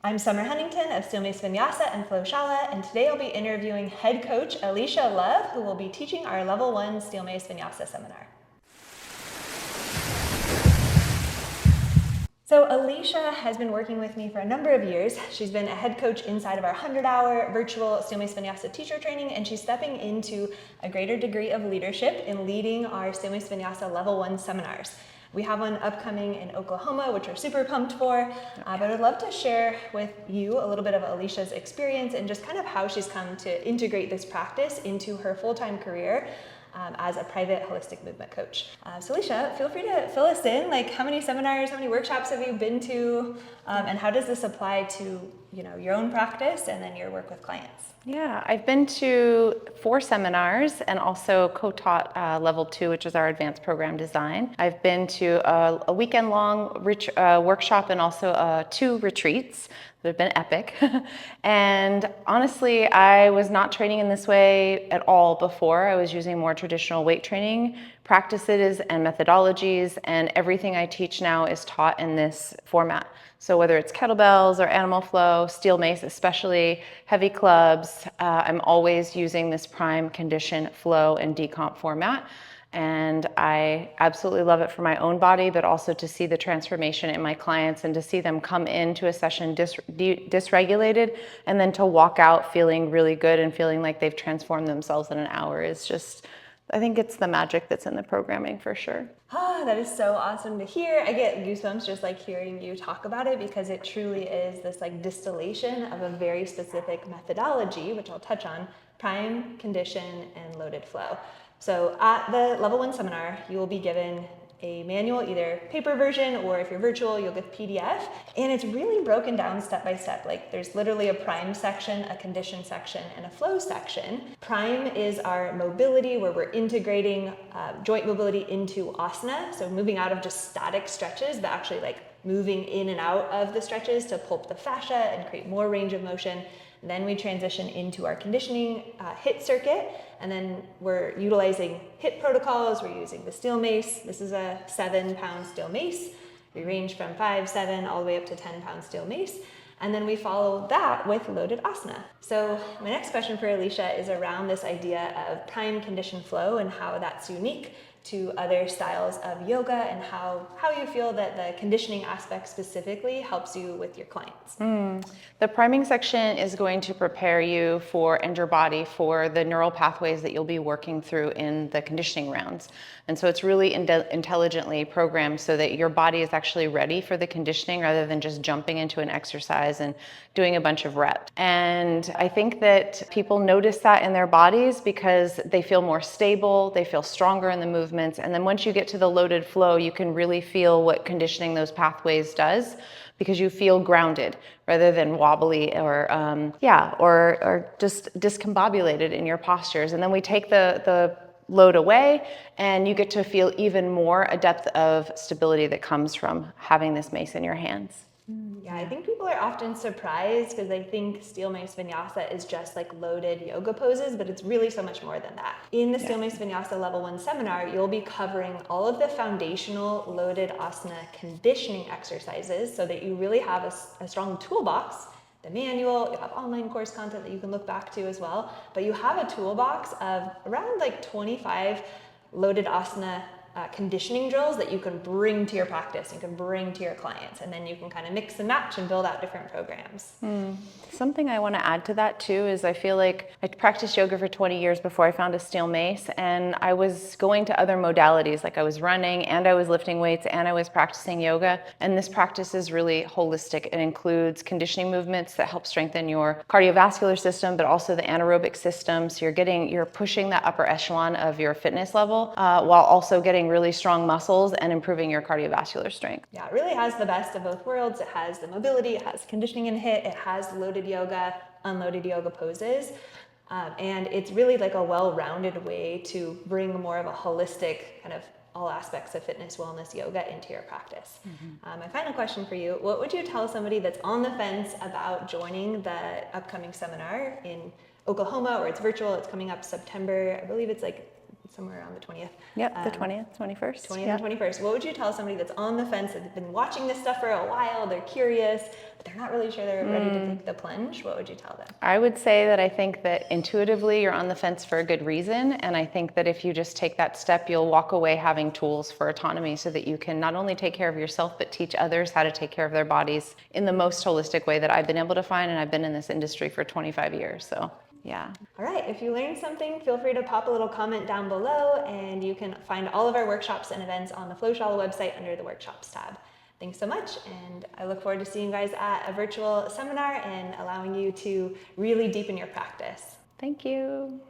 I'm Summer Huntington of Mace Vinyasa and Shala, and today I'll be interviewing head coach Alicia Love, who will be teaching our Level 1 Mace Vinyasa seminar. So Alicia has been working with me for a number of years. She's been a head coach inside of our 100-hour virtual Mace Vinyasa teacher training, and she's stepping into a greater degree of leadership in leading our Mace Vinyasa Level 1 seminars. We have one upcoming in Oklahoma, which we're super pumped for, but I'd love to share with you a little bit of Alicia's experience and just kind of how she's come to integrate this practice into her full-time career as a private holistic movement coach. So Alicia, feel free to fill us in, like how many seminars, how many workshops have you been to, and how does this apply to your own practice and then your work with clients? Yeah, I've been to 4 seminars and also co-taught Level 2, which is our advanced program design. I've been to a weekend-long workshop and also 2 retreats that have been epic. And honestly, I was not training in this way at all before. I was using more traditional weight training practices and methodologies, and everything I teach now is taught in this format. So whether it's kettlebells or animal flow, steel mace, especially heavy clubs, I'm always using this prime, condition, flow, and decomp format. And I absolutely love it for my own body, but also to see the transformation in my clients and to see them come into a session dysregulated and then to walk out feeling really good and feeling like they've transformed themselves in an hour is just, I think it's the magic that's in the programming for sure. That is so awesome to hear. I get goosebumps just like hearing you talk about it because it truly is this like distillation of a very specific methodology, which I'll touch on: prime, condition, and loaded flow. So at the Level 1 seminar, you will be given a manual, either paper version or if you're virtual, you'll get PDF. And it's really broken down step by step. Like there's literally a prime section, a condition section, and a flow section. Prime is our mobility, where we're integrating joint mobility into asana. So moving out of just static stretches, but actually like moving in and out of the stretches to pulp the fascia and create more range of motion. Then we transition into our conditioning HIIT circuit, and then we're utilizing HIIT protocols. We're using the steel mace. This is a 7-pound steel mace. We range from 5, 7, all the way up to 10-pound steel mace. And then we follow that with loaded asana. So my next question for Alicia is around this idea of prime, condition, flow and how that's unique to other styles of yoga, and how you feel that the conditioning aspect specifically helps you with your clients. The priming section is going to prepare you and your body for the neural pathways that you'll be working through in the conditioning rounds. And so it's really intelligently programmed so that your body is actually ready for the conditioning rather than just jumping into an exercise and doing a bunch of reps. And I think that people notice that in their bodies because they feel more stable, they feel stronger in the movements. And then once you get to the loaded flow, you can really feel what conditioning those pathways does, because you feel grounded rather than wobbly or just discombobulated in your postures. And then we take the load away, and you get to feel even more a depth of stability that comes from having this mace in your hands. Yeah, I think people are often surprised because they think Steel Mace Vinyasa is just like loaded yoga poses, but it's really so much more than that. In the Steel Mace Vinyasa Level 1 seminar, you'll be covering all of the foundational loaded asana conditioning exercises so that you really have a strong toolbox. The manual, you have online course content that you can look back to as well, but you have a toolbox of around like 25 loaded asana conditioning drills that you can bring to your practice, you can bring to your clients, and then you can kind of mix and match and build out different programs. Something I want to add to that too is I feel like I practiced yoga for 20 years before I found a steel mace, and I was going to other modalities, like I was running and I was lifting weights and I was practicing yoga. And this practice is really holistic. It includes conditioning movements that help strengthen your cardiovascular system, but also the anaerobic system. So you're pushing that upper echelon of your fitness level while also getting really strong muscles and improving your cardiovascular strength. Yeah, it really has the best of both worlds. It has the mobility, it has conditioning and HIIT, it has loaded yoga, unloaded yoga poses. And it's really like a well-rounded way to bring more of a holistic kind of all aspects of fitness, wellness, yoga into your practice. My final question for you, what would you tell somebody that's on the fence about joining the upcoming seminar in Oklahoma, or it's virtual, it's coming up September, I believe it's like somewhere around the 20th. Yep, the 20th, 21st. 20th Yep. and 21st. What would you tell somebody that's on the fence, that's been watching this stuff for a while, they're curious, but they're not really sure they're ready to take the plunge? What would you tell them? I would say that I think that intuitively you're on the fence for a good reason. And I think that if you just take that step, you'll walk away having tools for autonomy so that you can not only take care of yourself, but teach others how to take care of their bodies in the most holistic way that I've been able to find. And I've been in this industry for 25 years. So yeah. All right, if you learned something, feel free to pop a little comment down below, and you can find all of our workshops and events on the Shala website under the workshops tab. Thanks so much, and I look forward to seeing you guys at a virtual seminar and allowing you to really deepen your practice. Thank you.